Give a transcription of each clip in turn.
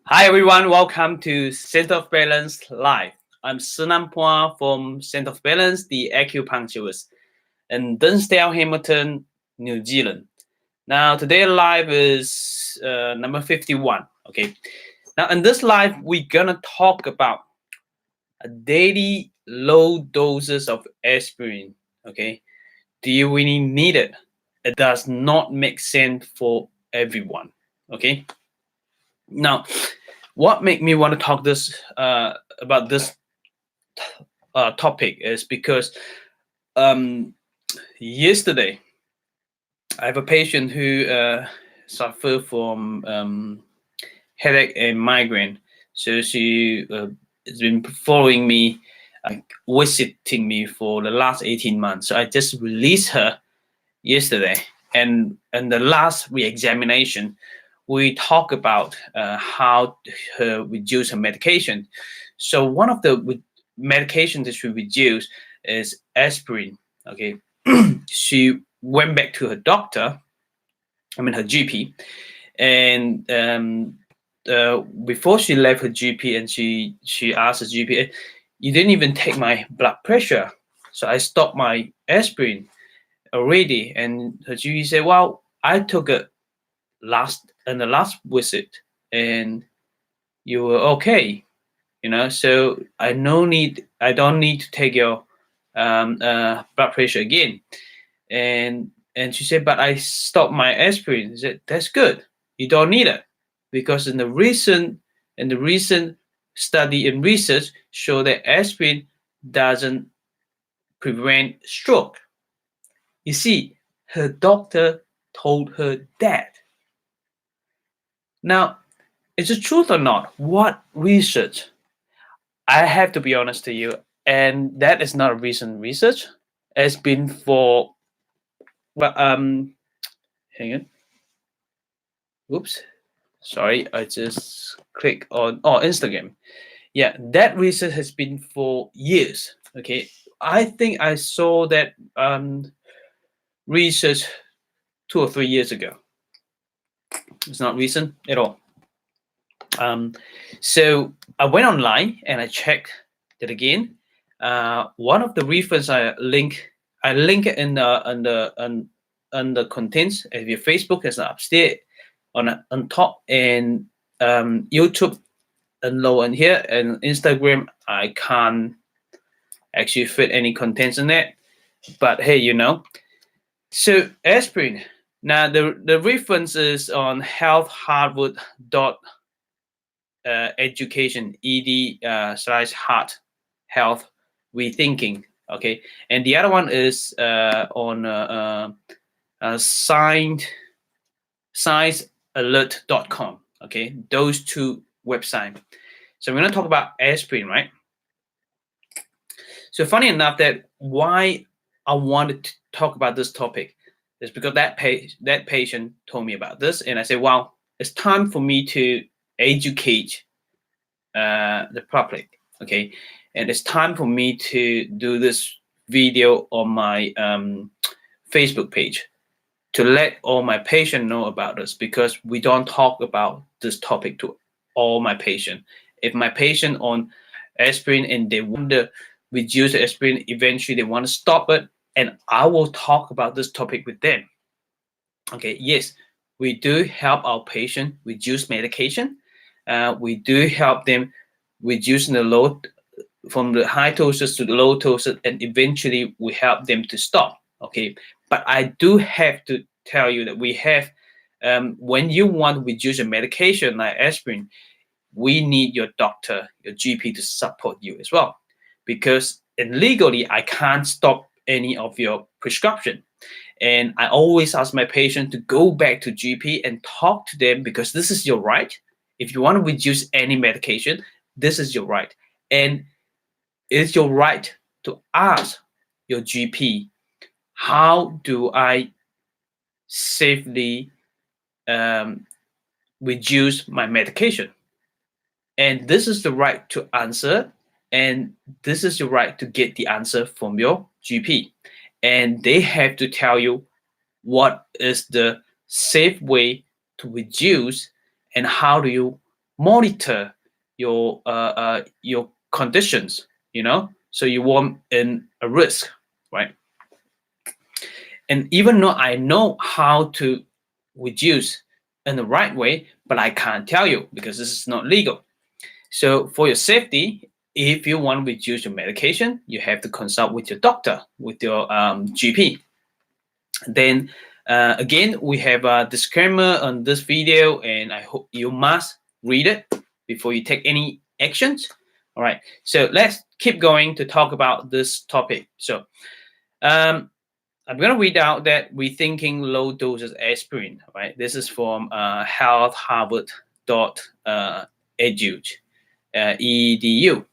Hi everyone, welcome to Center of Balance Live. I'm Phua from Center of Balance, the acupuncturist in Dunsdale, Hamilton, New Zealand. Now today live is number 51. Okay. Now in this live, we're gonna talk about a daily low doses of aspirin. Okay. Do you really need it? It does not make sense for everyone. Okay. Now, what made me want to talk this about this topic is because yesterday I have a patient who suffered from headache and migraine. So she has been following me, visiting me for the last 18 months. So I just released her yesterday, and the last re-examination, we talk about how to reduce her medication. So one of the medications that she reduced is aspirin. Okay, she went back to her doctor, her GP, and before she left her GP, and she asked her GP, "You didn't even take my blood pressure," so I stopped my aspirin already, and her GP said, "Well, I took it in the last visit, and you were okay, so I don't need to take your blood pressure again." And she said, "But I stopped my aspirin." I said, "That's good. You don't need it, because in the recent study and research show that aspirin doesn't prevent stroke." You see, her doctor told her that. Now, is it truth or not? What research? I have to be honest to you, and that is not a recent research. It's been for, well, hang on. Oops, sorry, I just click on Instagram. Yeah, that research has been for years. Okay, I think I saw that research 2 or 3 years ago. It's not recent at all. So I went online and I checked it again. One of the reference I link it in the contents of your Facebook is upstairs on top, and YouTube and low in here, and Instagram I can't actually fit any contents in that. But hey, so aspirin. Now the reference is on education ed/heart health rethinking. Okay, and the other one is on sciencealert.com. Okay, those two websites. So we're going to talk about aspirin, right? So funny enough, that why I wanted to talk about this topic is because that patient told me about this, and I said, "Well, it's time for me to educate the public." Okay, and it's time for me to do this video on my Facebook page to let all my patients know about this, because we don't talk about this topic to all my patients. If my patient on aspirin and they want to reduce the aspirin, eventually they want to stop it, and I will talk about this topic with them. Okay, yes, we do help our patient reduce medication. We do help them reducing the load from the high doses to the low doses, and eventually we help them to stop. Okay, but I do have to tell you that we have, when you want to reduce your medication like aspirin, we need your doctor, your GP to support you as well, because legally I can't stop any of your prescription. And I always ask my patient to go back to GP and talk to them, because this is your right. If you want to reduce any medication, this is your right. And it's your right to ask your GP, how do I safely reduce my medication? And this is the right to answer, and this is your right to get the answer from your GP. And they have to tell you what is the safe way to reduce, and how do you monitor your conditions, so you won't in a risk, right? And even though I know how to reduce in the right way, but I can't tell you because this is not legal. So for your safety, if you want to reduce your medication, you have to consult with your doctor, with your GP. Then again, we have a disclaimer on this video, and I hope you must read it before you take any actions. All right, so let's keep going to talk about this topic. So I'm going to read out that rethinking low doses aspirin. Right, this is from health edu.com.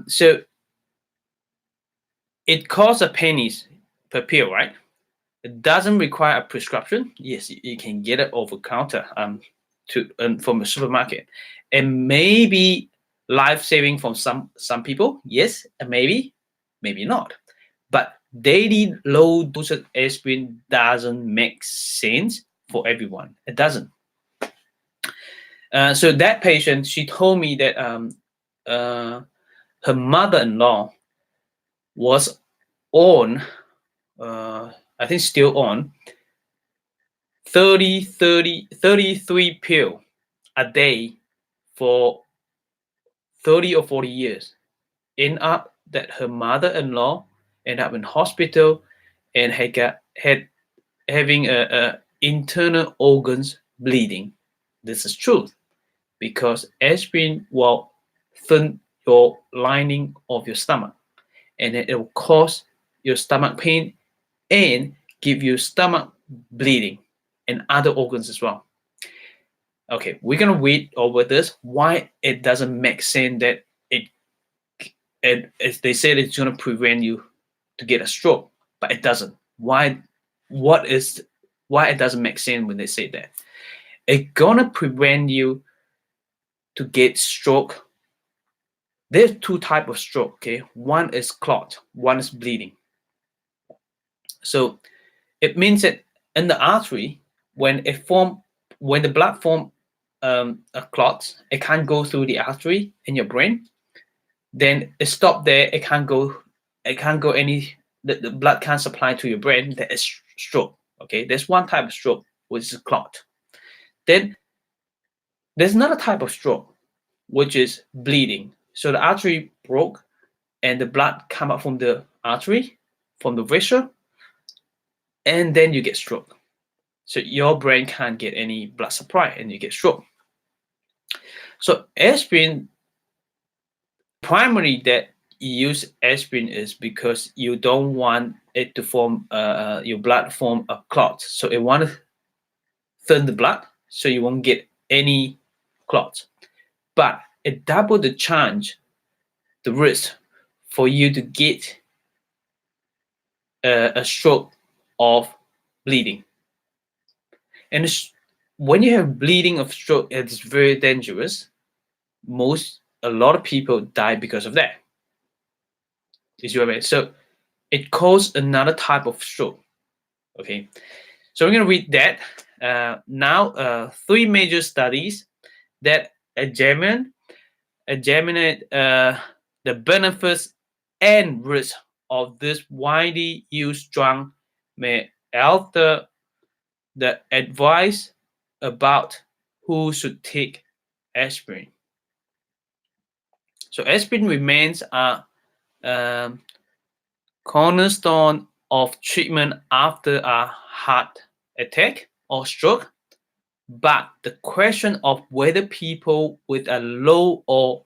So it costs a pennies per pill, right? It doesn't require a prescription. Yes, you can get it over counter from a supermarket. It may be life-saving for some people. Yes, maybe not. But daily low dosage aspirin doesn't make sense for everyone. It doesn't. So that patient, she told me that her mother-in-law was on, I think still on, 33 pill a day for 30 or 40 years. End up that her mother-in-law ended up in hospital and had having a internal organs bleeding. This is truth, because aspirin will thin your lining of your stomach, and it will cause your stomach pain and give you stomach bleeding and other organs as well. Okay, we're gonna read over this why it doesn't make sense that as they said, it's gonna prevent you to get a stroke, but it doesn't. Why it doesn't make sense when they say that? It's gonna prevent you to get stroke. There's two types of stroke. Okay, one is clot, one is bleeding. So it means that in the artery, when the blood form a clot, it can't go through the artery in your brain. Then it stopped there. It can't go any. The blood can't supply to your brain. That is stroke. Okay, there's one type of stroke, which is clot. Then there's another type of stroke, which is bleeding. So the artery broke, and the blood come up from the artery, from the vessel, and then you get stroke. So your brain can't get any blood supply, and you get stroke. So aspirin, primarily that you use aspirin is because you don't want it to form your blood form a clot. So it want to thin the blood, so you won't get any clots. But it double the chance, the risk for you to get a stroke of bleeding. And when you have bleeding of stroke, it's very dangerous. A lot of people die because of that. You see what I mean? So it causes another type of stroke. Okay, so we're going to read that now. 3 major studies that examine the benefits and risks of this widely used drug may alter the advice about who should take aspirin. So aspirin remains a cornerstone of treatment after a heart attack or stroke, but the question of whether people with a low or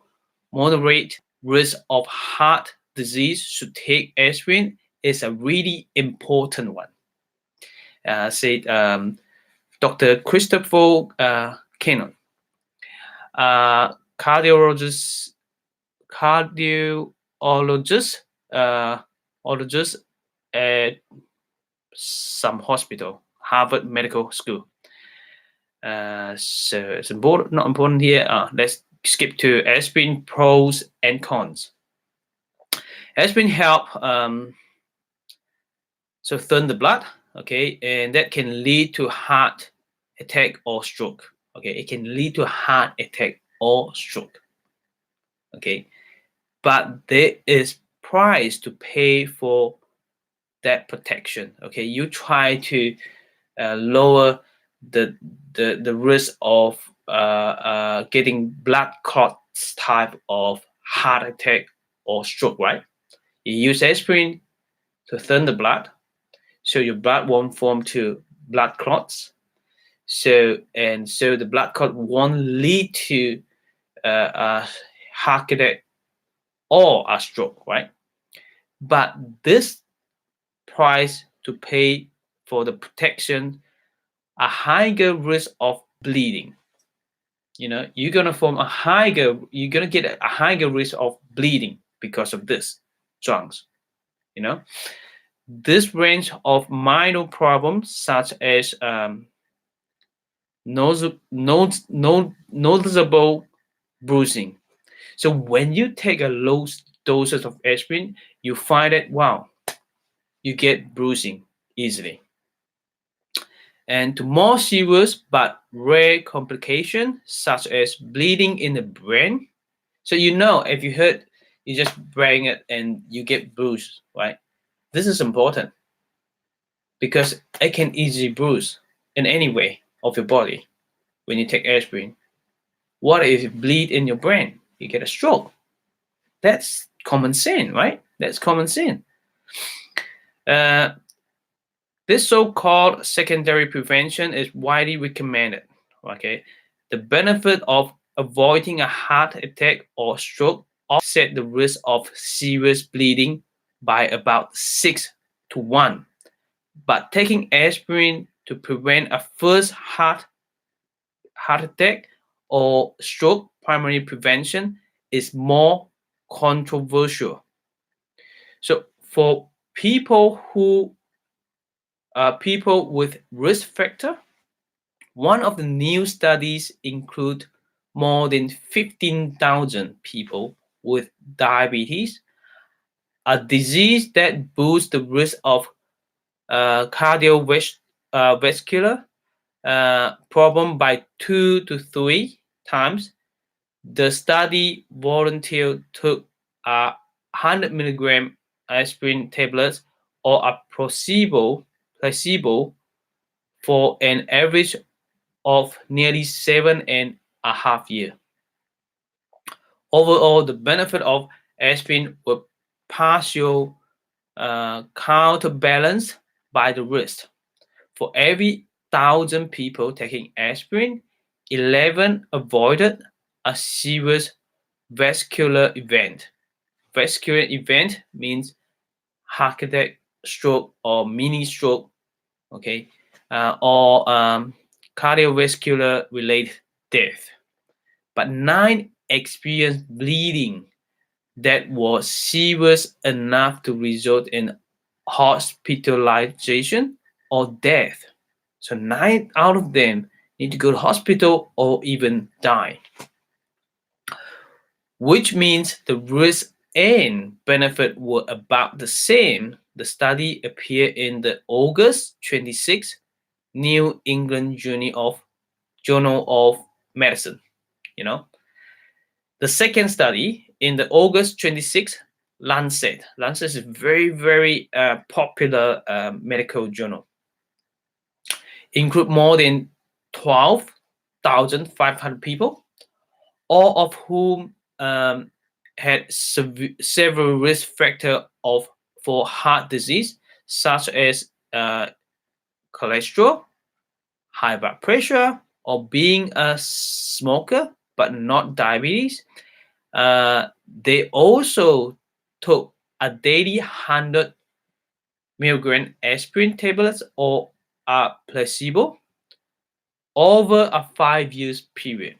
moderate risk of heart disease should take aspirin is a really important one, said Dr. Christopher Cannon, cardiologist at some hospital, Harvard Medical School. So it's not important here. Let's skip to aspirin pros and cons. Aspirin help so thin the blood, okay, and that can lead to heart attack or stroke. Okay, it can lead to a heart attack or stroke. Okay, but there is price to pay for that protection. Okay, you try to lower the risk of getting blood clots type of heart attack or stroke, right? You use aspirin to thin the blood, so your blood won't form to blood clots. So the blood clot won't lead to a heart attack or a stroke, right? But this price to pay for the protection, a higher risk of bleeding. You're gonna get a higher risk of bleeding because of this drugs. This range of minor problems such as noticeable bruising. So when you take a low doses of aspirin, you find that wow, you get bruising easily. And to more serious but rare complications such as bleeding in the brain. So if you hurt, you just bring it and you get bruised, right? This is important because it can easily bruise in any way of your body when you take aspirin. What if you bleed in your brain? You get a stroke. That's common sense, right? That's common sense. This so-called secondary prevention is widely recommended. Okay, the benefit of avoiding a heart attack or stroke offset the risk of serious bleeding by about 6 to 1. But taking aspirin to prevent a first heart attack or stroke primary prevention is more controversial. So for people with risk factor, one of the new studies include more than 15,000 people with diabetes, a disease that boosts the risk of cardiovascular problem by 2 to 3 times. The study volunteer took a 100 milligram aspirin tablets or a placebo for an average of nearly 7.5 years. Overall, the benefit of aspirin were partially counterbalanced by the risk. For every 1,000 people taking aspirin, 11 avoided a serious vascular event. Vascular event means heart attack, stroke, or mini stroke, okay, or cardiovascular related death. But 9 experienced bleeding that was serious enough to result in hospitalization or death. So 9 out of them need to go to hospital or even die, which means the risk and benefit were about the same. The study appeared in the August 26 New England Journal of Medicine. The second study in the August 26 Lancet. Lancet is a very, very popular medical journal. Include more than 12,500 people, all of whom had several risk factors for heart disease, such as cholesterol, high blood pressure, or being a smoker, but not diabetes. They also took a daily 100 milligram aspirin tablets or a placebo over a 5 years period.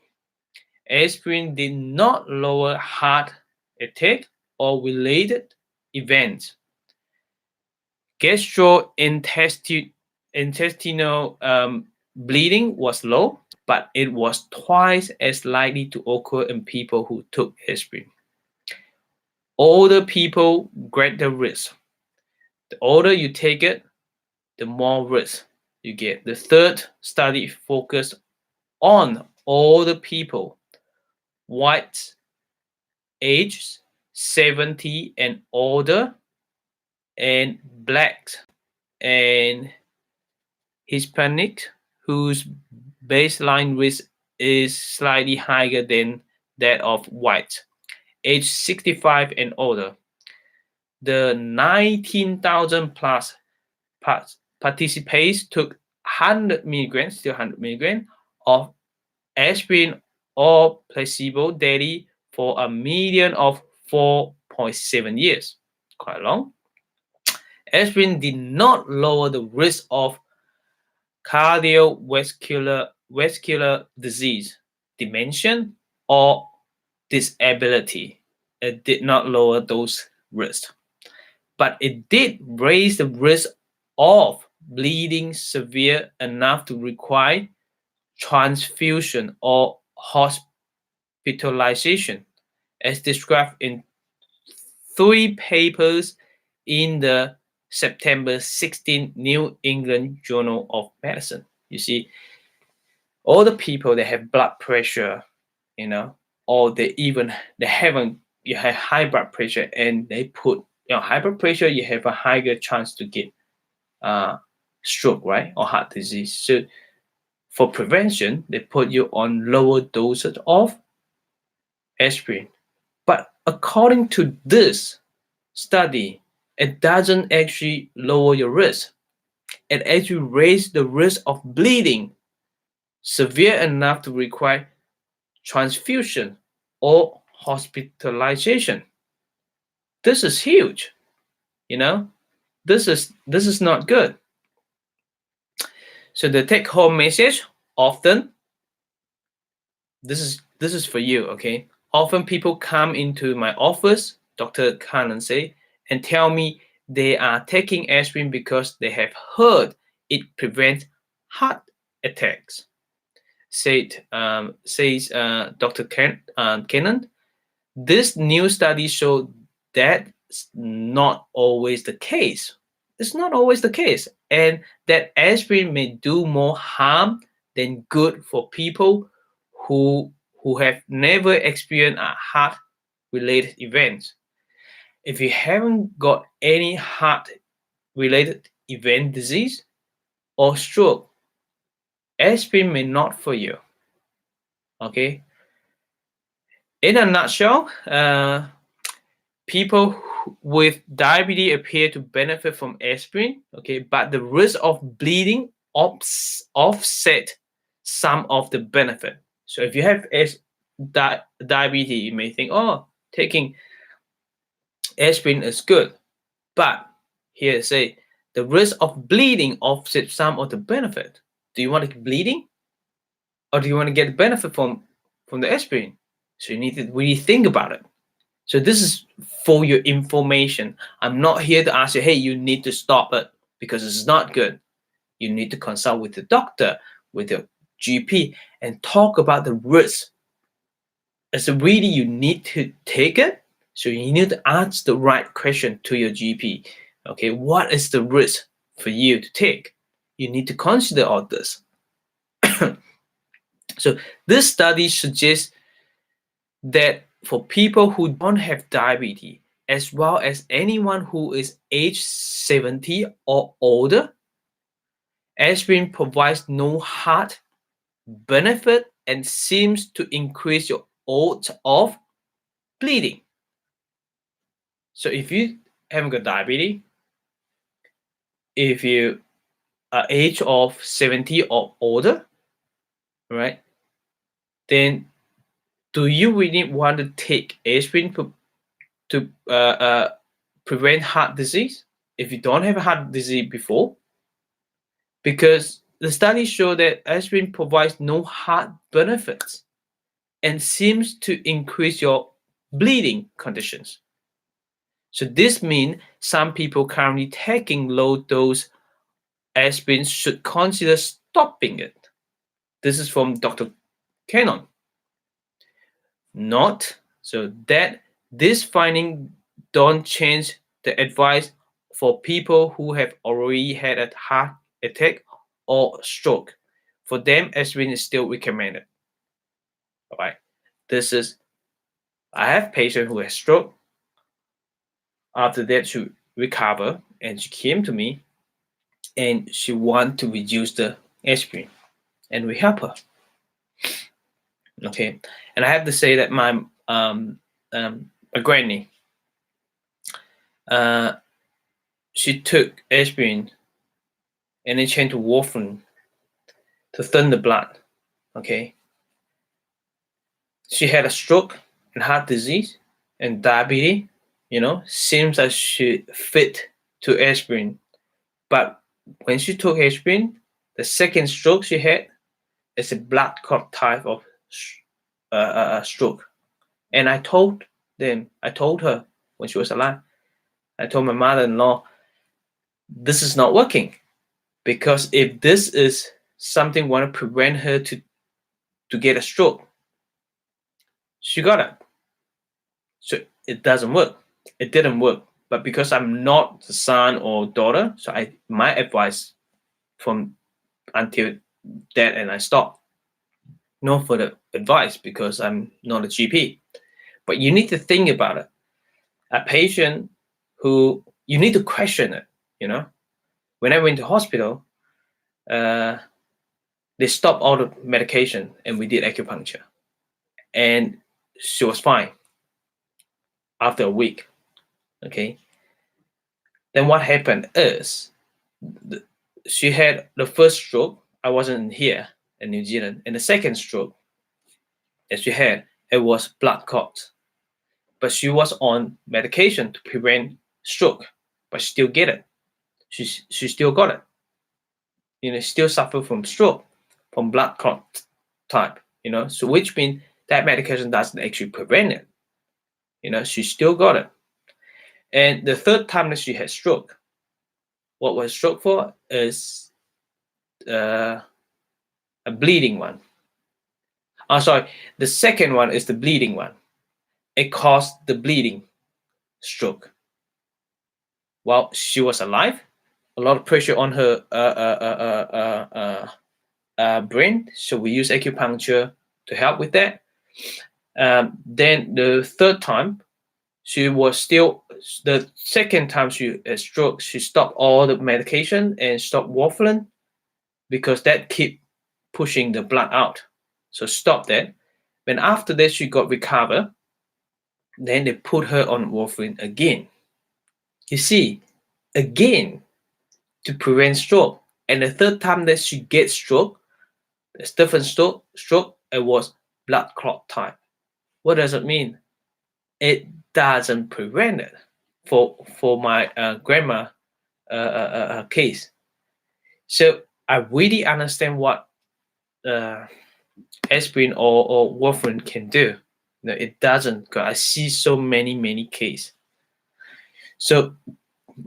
Aspirin did not lower heart attack or related events. Gastrointestinal bleeding was low, but it was twice as likely to occur in people who took aspirin. Older people greater risk. The older you take it, the more risk you get. The third study focused on older people, whites, aged 70 and older, and blacks and Hispanic, whose baseline risk is slightly higher than that of whites, age 65 and older. The 19,000 plus participants took 100 milligrams, still 100 milligrams, of aspirin or placebo daily for a median of 4.7 years. Quite long. Aspirin did not lower the risk of cardiovascular disease, dementia, or disability. It did not lower those risks, but it did raise the risk of bleeding severe enough to require transfusion or hospitalization, as described in 3 papers in the September 16 New England Journal of Medicine. You see, all the people that have blood pressure, or they haven't, you have high blood pressure, and they put, high blood pressure, you have a higher chance to get stroke, right, or heart disease. So for prevention, they put you on lower doses of aspirin. But according to this study, it doesn't actually lower your risk. It actually raises the risk of bleeding severe enough to require transfusion or hospitalization. This is huge. This is not good. So the take-home message, often, this is for you, okay? Often people come into my office, Dr. Kanan say, and tell me they are taking aspirin because they have heard it prevents heart attacks. Says Dr. Kanan. This new study showed that's not always the case. It's not always the case, and that aspirin may do more harm than good for people who have never experienced a heart-related event. If you haven't got any heart-related event, disease, or stroke, aspirin may not for you. Okay. In a nutshell, people with diabetes appear to benefit from aspirin, okay, but the risk of bleeding offset some of the benefit. So if you have diabetes, you may think, oh, taking aspirin is good, but here say the risk of bleeding offsets some of the benefit. Do you want to keep bleeding, or do you want to get benefit from the aspirin? So you need to really think about it. So this is for your information. I'm not here to ask you, hey, you need to stop it because it's not good. You need to consult with the doctor, with your GP, and talk about the risks. Is it really you need to take it? So you need to ask the right question to your GP. Okay, what is the risk for you to take? You need to consider all this. So this study suggests that for people who don't have diabetes, as well as anyone who is age 70 or older, aspirin provides no heart benefit and seems to increase your odds of bleeding. So if you haven't got diabetes, if you are age of 70 or older, right, then do you really want to take aspirin to prevent heart disease if you don't have a heart disease before? Because the studies show that aspirin provides no heart benefits and seems to increase your bleeding conditions. So this means some people currently taking low dose aspirin should consider stopping it. This is from Dr. Cannon. Not so that this finding don't change the advice for people who have already had a heart attack or stroke, for them, aspirin is still recommended. All right. I have patient who has stroke. After that, she recover and she came to me and she want to reduce the aspirin, and we help her. Okay. And I have to say that my granny, she took aspirin and then changed to warfarin to thin the blood. Okay. She had a stroke and heart disease and diabetes. Seems like she fit to aspirin, but when she took aspirin, the second stroke she had is a blood clot type of stroke. And I told her when she was alive, I told my mother-in-law, this is not working, because if this is something want to prevent her to get a stroke, she got it. So it doesn't work. It didn't work. But because I'm not the son or daughter, so my advice from until that, and I stopped. No further advice because I'm not a GP. But you need to think about it. A patient who you need to question it. When I went to hospital, they stopped all the medication and we did acupuncture, and she was fine after a week. Okay. Then what happened is she had the first stroke. I wasn't here in New Zealand. And the second stroke that she had, it was blood clot. But she was on medication to prevent stroke, but she still get it. She still got it. Still suffer from stroke, from blood clot type. So which means that medication doesn't actually prevent it. She still got it. And the third time that she had stroke, what was stroke for is a bleeding one. Oh, sorry. The second one is the bleeding one. It caused the bleeding stroke. While she was alive, a lot of pressure on her brain, so we use acupuncture to help with that. Then the third time, the second time she had stroke, she stopped all the medication and stopped warfarin because that keep pushing the blood out. So stop that. When after that she got recovered, then they put her on warfarin again. You see, again, to prevent stroke. And the third time that she gets stroke, it's different stroke, it was blood clot type. What does it mean? It doesn't prevent it for my grandma case. So I really understand what aspirin or warfarin can do. It doesn't, because I see so many cases. So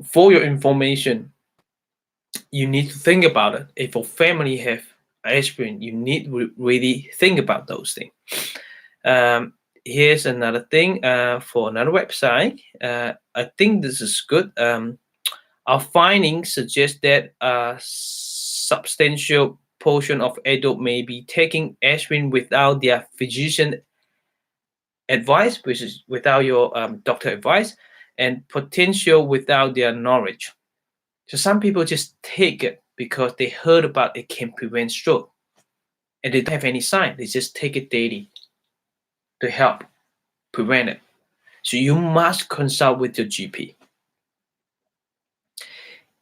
for your information, you need to think about it. If your family have aspirin, you need to really think about those things. Here's another thing for another website. I think this is good. Our findings suggest that a substantial portion of adults may be taking aspirin without their physician advice, which is without your doctor advice, and potential without their knowledge. So some people just take it because they heard about it can prevent stroke, and they don't have any sign. They just take it daily to help prevent it. So you must consult with your GP.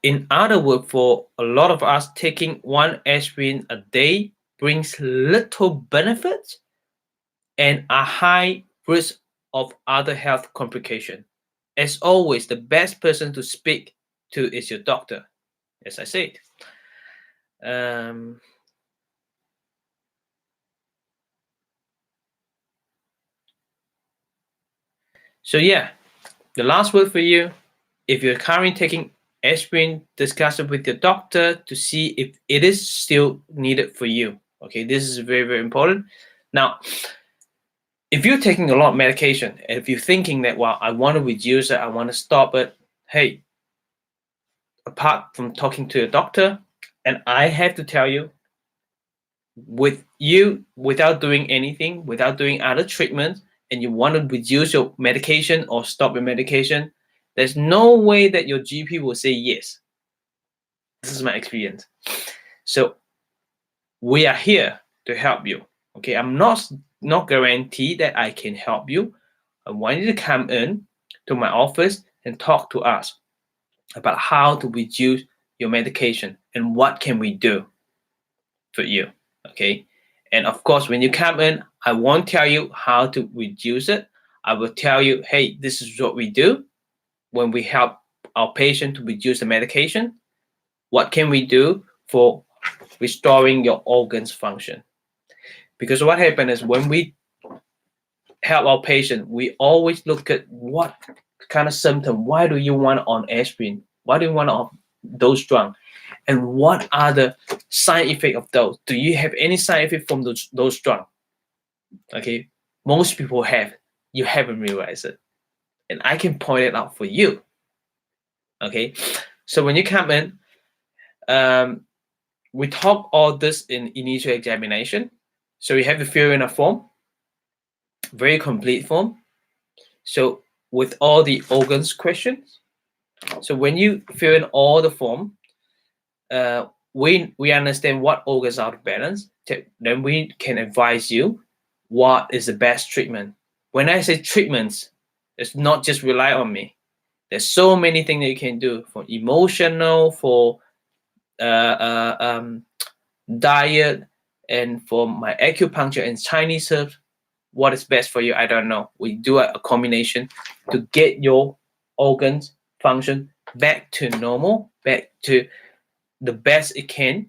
In other words, for a lot of us, taking one aspirin a day brings little benefits and a high risk of other health complications. As always, the best person to speak to is your doctor, as I said. So yeah, the last word for you, if you're currently taking aspirin, discuss it with your doctor to see if it is still needed for you. Okay, this is very important. Now, if you're taking a lot of medication, and if you're thinking that, well, I want to reduce it, I want to stop it, hey, apart from talking to your doctor, And I have to tell you, with you, without doing anything, without doing other treatments, and you want to reduce your medication or stop your medication, there's no way that your GP will say yes. This is my experience. So we are here to help you. Okay, I'm not guaranteed that I can help you. I want you to come in to my office and talk to us about how to reduce your medication and what can we do for you. Okay, and of course, when you come in, I won't tell you how to reduce it. I will tell you, hey, this is what we do when we help our patient to reduce the medication. What can we do for restoring your organs function? Because what happens is when we help our patient, we always look at what kind of symptom. Why do you want on aspirin? Why do you want on those drugs? And what are the side effects of those? Do you have any side effect from those drugs? Okay, most people have. You haven't realized it, and I can point it out for you. Okay, so when you come in, we talk all this in initial examination. So you have to fill in a form, very complete form. So with all the organs questions. So when you fill in all the form, we understand what organs are out of balance. Then we can advise you what is the best treatment. When I say treatments, it's not just rely on me. There's so many things that you can do, for emotional, for diet, and for my acupuncture and Chinese herbs. What is best for you, I don't know. We do a combination to get your organs function back to normal, back to the best it can.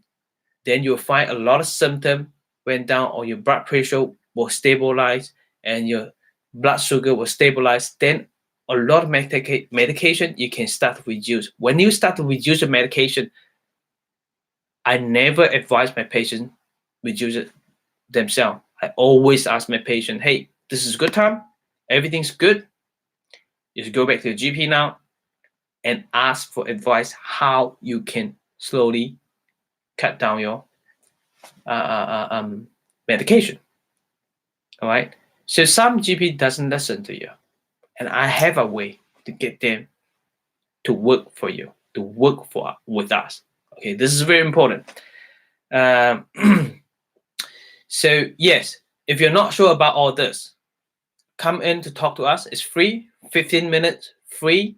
Then you'll find a lot of symptoms went down, or your blood pressure will stabilize and your blood sugar will stabilize. Then a lot of medication you can start to reduce. When you start to reduce the medication, I never advise my patient reduce it themselves. I always ask my patient, hey, this is a good time. Everything's good. You should go back to the GP now and ask for advice how you can slowly cut down your medication. All right. So some GP doesn't listen to you, and I have a way to get them to work for you, to work with us. Okay, this is very important. So yes, if you're not sure about all this, come in to talk to us. It's free, 15 minutes free,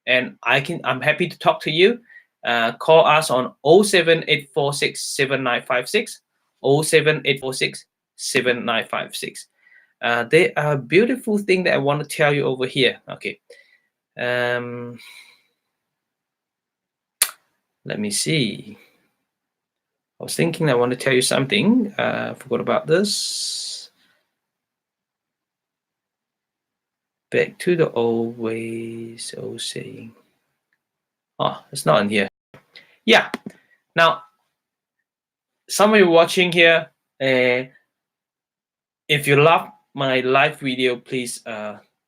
and I'm happy to talk to you. Call us on 07846 7956, 07846 7956. There are beautiful thing that I want to tell you over here. Okay. Let me see. I was thinking I want to tell you something. I forgot about this. Back to the old ways of saying. Oh, it's not in here. Yeah. Now, some of you watching here, if you love my live video, please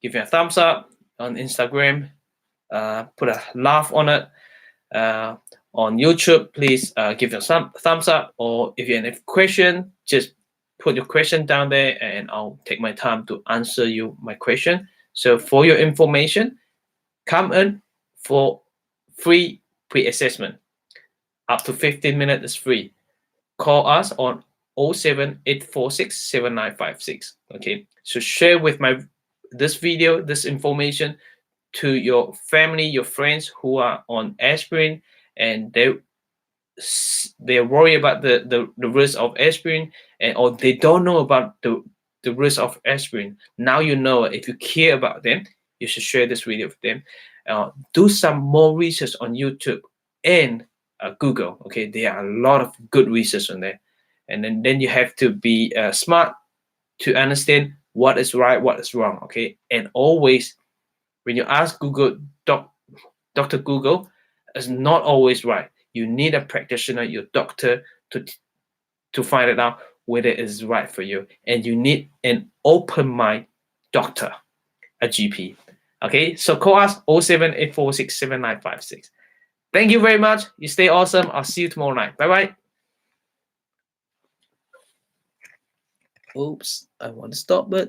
give me a thumbs up on Instagram. Put a laugh on it. On YouTube, please give us some thumbs up. Or if you have a question, just put your question down there, and I'll take my time to answer you my question. So for your information, come in for free pre-assessment. Up to 15 minutes is free. Call us on 07846 7956. Okay, so share with this video, this information to your family, your friends who are on aspirin, and they're worried about the risk of aspirin, or they don't know about the risk of aspirin. Now you know. If you care about them, you should share this video with them. Do some more research on YouTube and Google. Okay, there are a lot of good research on there, and then you have to be smart to understand what is right, what is wrong. Okay, and always when you ask Google, Dr. Google is not always right. You need a practitioner, your doctor, to find it out whether it is right for you, and you need an open mind doctor, a GP. Okay, so call us 07846 7956. Thank you very much. You stay awesome. I'll see you tomorrow night. Bye-bye. Oops, I want to stop it.